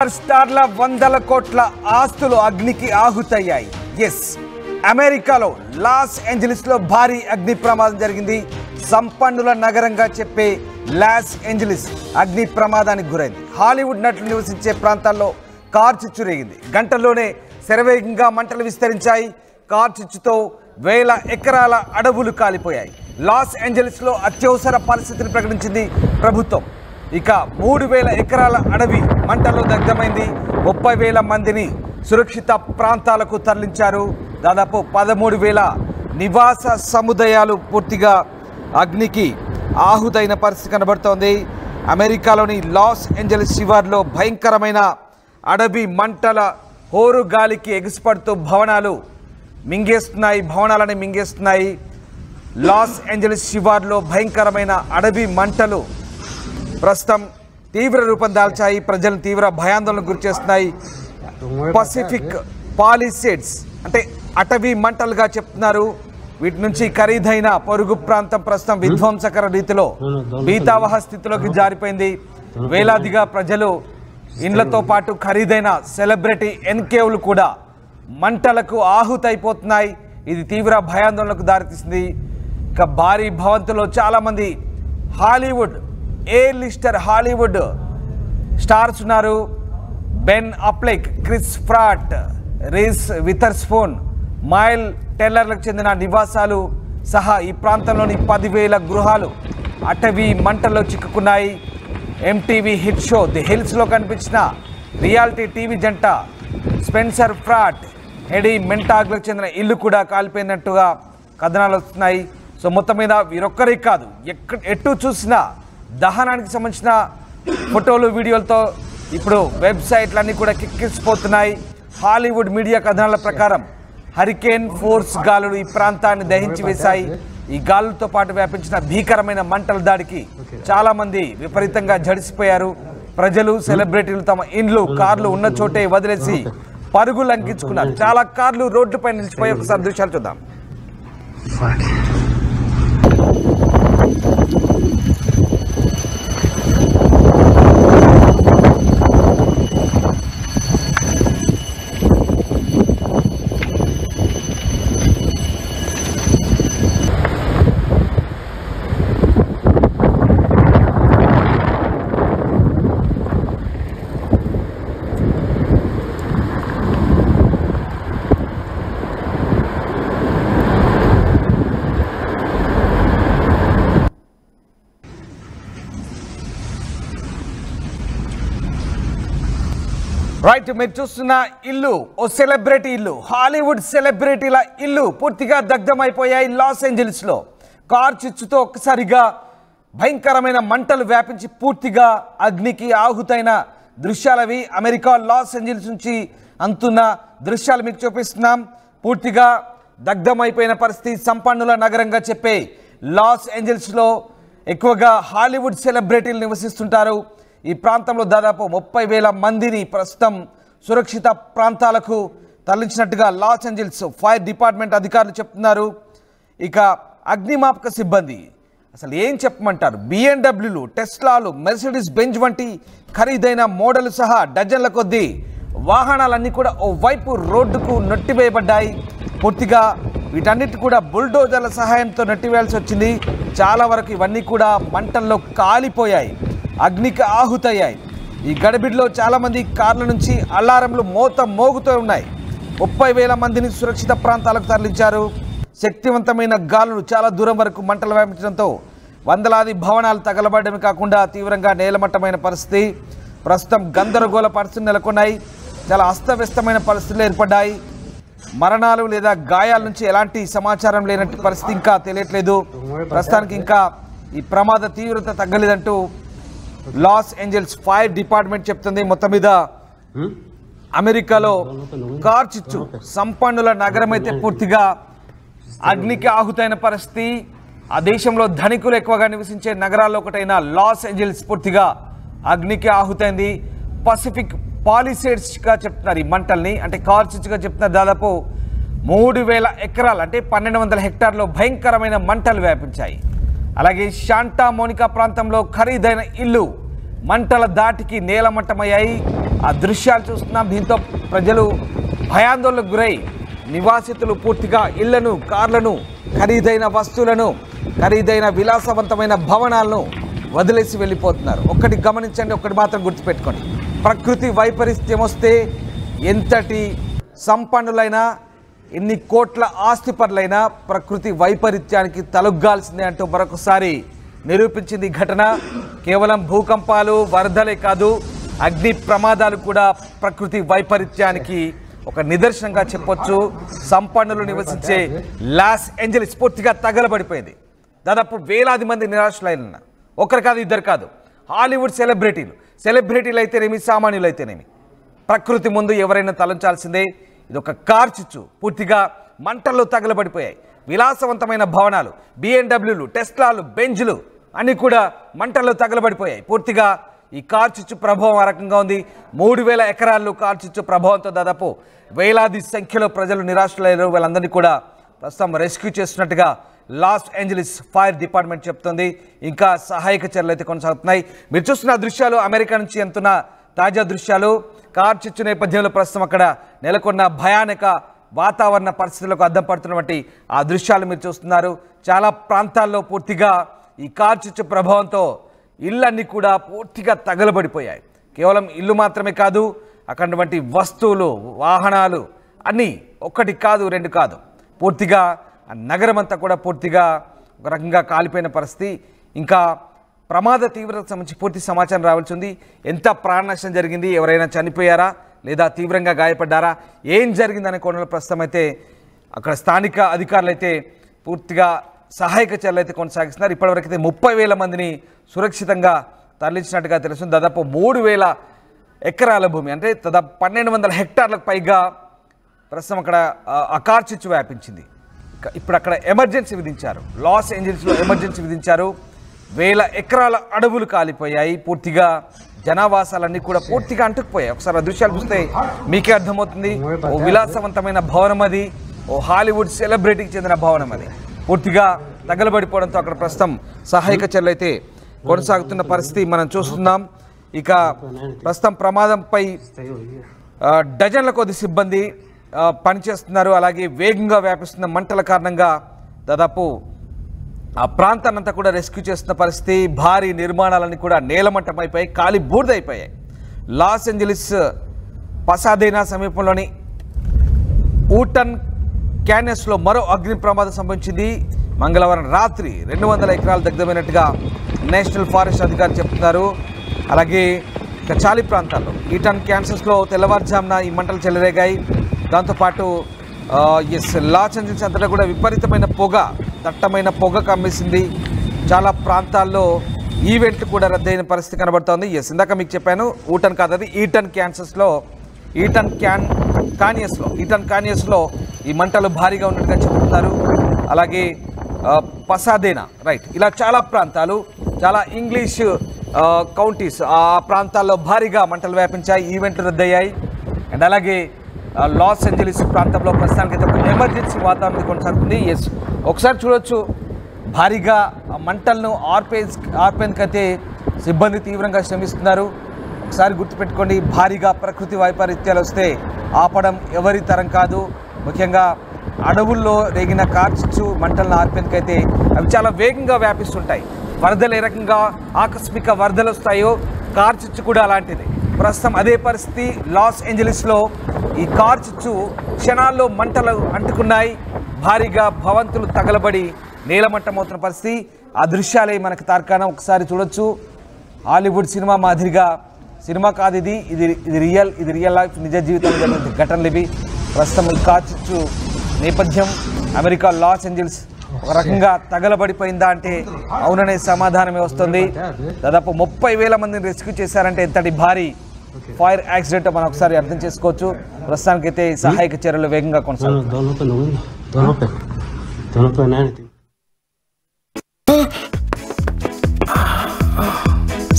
స్టార్ల వందల కోట్ల ఆస్తులు అగ్నికి ఆహుతయ్యాయి. ఎస్, అమెరికాలో లాస్ ఏంజలీస్ లో భారీ అగ్ని ప్రమాదం జరిగింది. సంపన్నుల నగరంగా చెప్పే లాస్ ఏంజలీస్ అగ్ని ప్రమాదానికి గురైంది. హాలీవుడ్ నటులు నివసించే ప్రాంతాల్లో కార్ చిచ్చు రేగింది. గంటల్లోనే శరవేగంగా మంటలు విస్తరించాయి. కార్ చిచ్చుతో వేల ఎకరాల అడవులు కాలిపోయాయి. లాస్ ఏంజలీస్ లో అత్యవసర పరిస్థితిని ప్రకటించింది ప్రభుత్వం. ఇక 3000 ఎకరాల అడవి మంటల్లో దగ్ధమైంది. 30,000 మందిని సురక్షిత ప్రాంతాలకు తరలించారు. దాదాపు 13,000 నివాస సముదాయాలు పూర్తిగా అగ్నికి ఆహుతైన పరిస్థితి కనబడుతోంది. అమెరికాలోని లాస్ ఏంజలీస్ శివార్లో భయంకరమైన అడవి మంటల హోరు గాలికి ఎగిసిపడుతూ భవనాలని మింగేస్తున్నాయి. లాస్ ఏంజలీస్ శివార్లో భయంకరమైన అడవి మంటలు ప్రస్తుతం తీవ్ర రూపం దాల్చాయి. ప్రజలను తీవ్ర భయాందోళనకు గురిచేస్తున్నాయి. పసిఫిక్ పాలిసేడ్స్ అంటే అటవీ మంటలుగా చెప్తున్నారు. వీటి నుంచి ఖరీదైన పొరుగు ప్రాంతం ప్రస్తుతం విధ్వంసకర రీతిలో భీతావహ స్థితిలోకి జారిపోయింది. వేలాదిగా ప్రజలు ఇండ్లతో పాటు ఖరీదైన సెలబ్రిటీ ఎన్కేవ్లు కూడా మంటలకు ఆహుతైపోతున్నాయి. ఇది తీవ్ర భయాందోళనకు దారితీసింది. ఇక భారీ భవంతులో చాలామంది లిస్టర్ హాలీవుడ్ స్టార్స్ ఉన్నారు. బెన్ అప్లెక్, క్రిస్ ప్రాట్, రీస్ విథర్స్పూన్, మైల్ టెల్లర్లకు చెందిన నివాసాలు సహా ఈ ప్రాంతంలోని 10,000 గృహాలు అటవీ మంటల్లో చిక్కుకున్నాయి. ఎంటీవీ హిట్ షో ది హిల్స్లో కనిపించిన రియాలిటీ టీవీ జంట స్పెన్సర్ ఫ్రాట్, ఎడీ మెంటాగ్లకు చెందిన ఇల్లు కూడా కాలిపోయినట్టుగా కథనాలు వస్తున్నాయి. సో మొత్తం మీద వీరొక్కరే కాదు, ఎటు చూసినా దహనానికి సంబంధించిన ఫోటోలు వీడియోలతో ఇప్పుడు వెబ్సైట్లన్నీ కూడా కిక్కిసిపోతున్నాయి. హాలీవుడ్ మీడియా కథనాల ప్రకారం హరికేన్ ఫోర్స్ గాలులు ఈ ప్రాంతాన్ని దహించి వేశాయి. ఈ గాలులతో పాటు వ్యాపించిన భీకరమైన మంటల దాడికి చాలామంది విపరీతంగా జడిసిపోయారు. ప్రజలు, సెలబ్రిటీలు తమ ఇండ్లు, కార్లు ఉన్న చోటే వదిలేసి పరుగులు లంకించుకున్నారు. చాలా కార్లు రోడ్లపై నిలిచిపోయి ఒకసారి దృశ్యాలు చూద్దాం. రైట్, మీరు చూస్తున్న ఇల్లు ఓ సెలబ్రిటీ ఇల్లు. హాలీవుడ్ సెలబ్రిటీల ఇల్లు పూర్తిగా దగ్ధమైపోయాయి. లాస్ ఏంజలీస్లో కార్ చిచ్చుతో ఒక్కసారిగా భయంకరమైన మంటలు వ్యాపించి పూర్తిగా అగ్నికి ఆహుతైన దృశ్యాలవి. అమెరికా లాస్ ఏంజలీస్ నుంచి అందుతున్న దృశ్యాలు మీకు చూపిస్తున్నాం. పూర్తిగా దగ్ధమైపోయిన పరిస్థితి. సంపన్నుల నగరంగా చెప్పే లాస్ ఏంజలీస్లో ఎక్కువగా హాలీవుడ్ సెలబ్రిటీలు నివసిస్తుంటారు. ఈ ప్రాంతంలో దాదాపు 30,000 మందిని ప్రస్తుతం సురక్షిత ప్రాంతాలకు తరలించినట్టుగా లాస్ ఏంజలీస్ ఫైర్ డిపార్ట్మెంట్ అధికారులు చెప్తున్నారు. ఇక అగ్నిమాపక సిబ్బంది అసలు ఏం చెప్పమంటారు. BMW, టెస్లాలు, మెర్సిడీస్ బెంజ్ వంటి ఖరీదైన మోడల్ సహా డజన్ల కొద్దీ వాహనాలన్నీ కూడా ఓ వైపు రోడ్డుకు నెట్టివేయబడ్డాయి. పూర్తిగా వీటన్నిటి కూడా బుల్డోజర్ల సహాయంతో నెట్టివేయాల్సి వచ్చింది. చాలా వరకు ఇవన్నీ కూడా మంటల్లో కాలిపోయాయి, అగ్నికి ఆహుతయ్యాయి. ఈ గడిబిడిలో చాలామంది కార్ల నుంచి అలారంలు మోగుతూ ఉన్నాయి. 30,000 మందిని సురక్షిత ప్రాంతాలకు తరలించారు. శక్తివంతమైన గాలులు చాలా దూరం వరకు మంటలు వ్యాపించడంతో వందలాది భవనాలు తగలబడమే కాకుండా తీవ్రంగా నేలమట్టమైన పరిస్థితి. ప్రస్తుతం గందరగోళ పరిస్థితులు నెలకొన్నాయి. చాలా అస్తవ్యస్తమైన పరిస్థితులు ఏర్పడ్డాయి. మరణాలు లేదా గాయాల నుంచి ఎలాంటి సమాచారం లేనట్టు పరిస్థితి ఇంకా తెలియట్లేదు. ప్రస్తుతానికి ఇంకా ఈ ప్రమాద తీవ్రత తగ్గలేదంటూ లాస్ ఏంజలీస్ ఫైర్ డిపార్ట్మెంట్ చెప్తుంది. మొత్తం మీద అమెరికాలో కార్ చిచ్చు సంపన్నుల నగరం అయితే పూర్తిగా అగ్నికి ఆహుతైన పరిస్థితి. ఆ దేశంలో ధనికులు ఎక్కువగా నివసించే నగరాల్లో ఒకటైన లాస్ ఏంజలీస్ పూర్తిగా అగ్నికి ఆహుతైంది. పసిఫిక్ పాలిసేడ్స్గా చెప్తున్నారు ఈ మంటల్ని, అంటే కార్ చిచ్చుగా చెప్తున్నారు. దాదాపు 3,000 ఎకరాలు అంటే 1,200 హెక్టార్లో భయంకరమైన మంటలు వ్యాపించాయి. అలాగే శాంటా మోనికా ప్రాంతంలో ఖరీదైన ఇల్లు మంటల దాటికి నేలమట్టమయ్యాయి. ఆ దృశ్యాలు చూస్తున్నాం. దీంతో ప్రజలు భయాందోళనకు గురై నివాసితులు పూర్తిగా ఇళ్లను, కార్లను, ఖరీదైన వస్తువులను, ఖరీదైన విలాసవంతమైన భవనాలను వదిలేసి వెళ్ళిపోతున్నారు. ఒక్కటి గమనించండి, ఒక్కటి మాత్రం గుర్తుపెట్టుకోండి. ప్రకృతి వైపరీత్యం వస్తే ఎంతటి సంపన్నులైనా, ఎన్ని కోట్ల ఆస్తిపరులైనా ప్రకృతి వైపరీత్యానికి తలొగ్గాల్సిందే అంటూ మరొకసారి నిరూపించింది ఘటన. కేవలం భూకంపాలు, వరదలే కాదు, అగ్ని ప్రమాదాలు కూడా ప్రకృతి వైపరీత్యానికి ఒక నిదర్శనంగా చెప్పొచ్చు. సంపన్నులు నివసించే లాస్ ఏంజలీస్ పూర్తిగా తగలబడిపోయింది. దాదాపు వేలాది మంది నిరాశలైన, ఒకరు కాదు, ఇద్దరు కాదు, హాలీవుడ్ సెలబ్రిటీలు అయితేనేమి, సామాన్యులు అయితేనేమి, ప్రకృతి ముందు ఎవరైనా తలంచాల్సిందే. ఇది ఒక కార్ చిచ్చు, పూర్తిగా మంటల్లో తగలబడిపోయాయి. విలాసవంతమైన భవనాలు, బిఎండబ్ల్యూలు, టెస్లాలు, బెంజ్లు అన్నీ కూడా మంటల్లో తగలబడిపోయాయి. పూర్తిగా ఈ కార్ చిచ్చు ప్రభావం ఆ రకంగా ఉంది. 3000 ఎకరాల్లో కార్ చిచ్చు ప్రభావంతో దాదాపు వేలాది సంఖ్యలో ప్రజలు నిరాశలయ్యారు. వాళ్ళందరినీ కూడా ప్రస్తుతం రెస్క్యూ చేస్తున్నట్టుగా లాస్ ఏంజలీస్ ఫైర్ డిపార్ట్మెంట్ చెప్తుంది. ఇంకా సహాయక చర్యలు అయితే కొనసాగుతున్నాయి. మీరు చూస్తున్న దృశ్యాలు అమెరికా నుంచి ఎంతున్న తాజా దృశ్యాలు. కార్ చిచ్చు నేపథ్యంలో ప్రస్తుతం అక్కడ నెలకొన్న భయానక వాతావరణ పరిస్థితులకు అద్దం పడుతున్నటువంటి ఆ దృశ్యాలు మీరు చూస్తున్నారు. చాలా ప్రాంతాల్లో పూర్తిగా ఈ కార్ చిచ్చు ప్రభావంతో ఇళ్ళన్నీ కూడా పూర్తిగా తగలబడిపోయాయి. కేవలం ఇల్లు మాత్రమే కాదు, అక్కడటువంటి వస్తువులు, వాహనాలు అన్నీ ఒకటి కాదు, రెండు కాదు, పూర్తిగా నగరం అంతా కూడా పూర్తిగా ఒక రకంగా కాలిపోయిన పరిస్థితి. ఇంకా ప్రమాద తీవ్రతకు సంబంధించి పూర్తి సమాచారం రావాల్సి ఉంది. ఎంత ప్రాణ నష్టం జరిగింది, ఎవరైనా చనిపోయారా లేదా తీవ్రంగా గాయపడ్డారా, ఏం జరిగిందనే కోణంలో ప్రస్తుతం అయితే అక్కడ స్థానిక అధికారులు అయితే పూర్తిగా సహాయక చర్యలు అయితే కొనసాగిస్తున్నారు. ఇప్పటివరకు అయితే 30,000 మందిని సురక్షితంగా తరలించినట్టుగా తెలుస్తుంది. దాదాపు 3,000 ఎకరాల భూమి, అంటే దాదాపు 1,200 హెక్టార్లకు పైగా ప్రస్తుతం అక్కడ ఆ కార్ చిచ్చు వ్యాపించింది. ఇప్పుడు అక్కడ ఎమర్జెన్సీ విధించారు. లాస్ ఏంజలీస్లో ఎమర్జెన్సీ విధించారు. 1000 ఎకరాల అడవులు కాలిపోయాయి. పూర్తిగా జనావాసాలన్నీ కూడా పూర్తిగా అంటుకుపోయాయి. ఒకసారి ఆ దృశ్యాలు చూస్తే మీకే అర్థమవుతుంది. ఓ విలాసవంతమైన భవనం అది, ఓ హాలీవుడ్ సెలబ్రిటీకి చెందిన భవనం అది పూర్తిగా తగలబడిపోవడంతో అక్కడ ప్రస్తుతం సహాయక చర్యలు అయితే కొనసాగుతున్న పరిస్థితి మనం చూస్తున్నాం. ఇక ప్రస్తుతం ప్రమాదంపై డజన్ల కొద్ది సిబ్బంది పనిచేస్తున్నారు. అలాగే వేగంగా వ్యాపిస్తున్న మంటల కారణంగా దాదాపు ఆ ప్రాంతాన్నంతా కూడా రెస్క్యూ చేస్తున్న పరిస్థితి. భారీ నిర్మాణాలన్నీ కూడా నేలమట్టమైపోయాయి, కాలి బూడిదైపోయాయి. లాస్ ఏంజలీస్ పసాదేనా సమీపంలోని ఊటన్ క్యాన్యస్లో మరో అగ్ని ప్రమాదం సంభవించింది. మంగళవారం రాత్రి 200 ఎకరాలు దగ్ధమైనట్టుగా నేషనల్ ఫారెస్ట్ అధికారులు చెప్తున్నారు. అలాగే ఇక చాలి ప్రాంతాల్లో ఈటన్ క్యాన్సస్లో తెల్లవారుజామున ఈ మంటలు చెలరేగాయి. దాంతోపాటు లాస్ ఏంజలీస్ అంతటా కూడా విపరీతమైన పొగ, దట్టమైన పొగ కమ్మేసింది. చాలా ప్రాంతాల్లో ఈవెంట్లు కూడా రద్దయిన పరిస్థితి కనబడుతోంది. ఇందాక మీకు చెప్పాను, ఊటన్ కాదు, అది ఈటన్ క్యాన్సస్లో ఈటన్ కాన్యస్లో ఈ మంటలు భారీగా ఉన్నట్టుగా చెప్తున్నారు. అలాగే పసాదేనా, రైట్, ఇలా చాలా ప్రాంతాలు, చాలా ఇంగ్లీష్ కౌంటీస్, ఆ ప్రాంతాల్లో భారీగా మంటలు వ్యాపించాయి, ఈవెంట్లు రద్దయ్యాయి. అండ్ అలాగే లాస్ ఏంజలీస్ ప్రాంతంలో ప్రస్తుతానికైతే ఒక ఎమర్జెన్సీ వాతావరణం కొనసాగుతుంది. ఒకసారి చూడొచ్చు, భారీగా మంటలను ఆర్పేందుకైతే సిబ్బంది తీవ్రంగా శ్రమిస్తున్నారు. ఒకసారి గుర్తుపెట్టుకోండి, భారీగా ప్రకృతి వైపరీత్యాలు వస్తే ఆపడం ఎవరి తరం కాదు. ముఖ్యంగా అడవుల్లో రేగిన కార్చిచ్చు మంటలను ఆర్పేందుకైతే అవి చాలా వేగంగా వ్యాపిస్తుంటాయి. వరదలు ఏ రకంగా ఆకస్మిక వరదలు వస్తాయో కార్చిచ్చు కూడా అలాంటిది. ప్రస్తుతం అదే పరిస్థితి లాస్ ఏంజలీస్లో. ఈ కార్చిచ్చు క్షణాల్లో మంటలు అంటుకున్నాయి. భారీగా భవంతులు తగలబడి నేలమట్టమవుతున్న పరిస్థితి. ఆ దృశ్యాలే మనకు తార్కాణం. ఒకసారి చూడొచ్చు, హాలీవుడ్ సినిమా మాదిరిగా, సినిమా కాదు ఇది, ఇది రియల్ లైఫ్, నిజ జీవితంలో జరిగిన ఘటనలు ఇవి. ప్రస్తుతం ఈ కార్చిచ్చు నేపథ్యం అమెరికా లాస్ ఏంజలీస్ ఒక రకంగా తగలబడిపోయిందా అంటే అవుననే సమాధానమే వస్తుంది. దాదాపు 30,000 మందిని రెస్క్యూ చేశారంటే ఎంతటి భారీ ఫైర్ యాక్సిడెంట్ మనం ఒకసారి అర్థం చేసుకోవచ్చు. ప్రస్తుతానికైతే సహాయక చర్యలు వేగంగా కొనసాగుతాయి.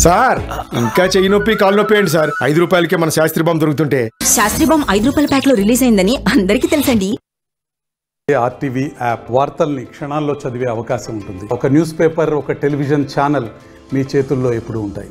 సార్, ఇంకా చెయ్యి నొప్పి కాలు నొప్పి ఏంటి సార్? 5 రూపాయలకే మన శాస్త్రీ బాంబు దొరుకుతుంటే. శాస్త్రీ బాంబు 5 రూపాయల ప్యాక్ లో రిలీజ్ అయిందని అందరికీ తెలుసండి. ఆర్టీవీ యాప్ వార్తల్ని క్షణాల్లో చదివే అవకాశం ఉంటుంది. ఒక న్యూస్ పేపర్, ఒక టెలివిజన్ ఛానల్ మీ చేతుల్లో ఎప్పుడూ ఉంటాయి.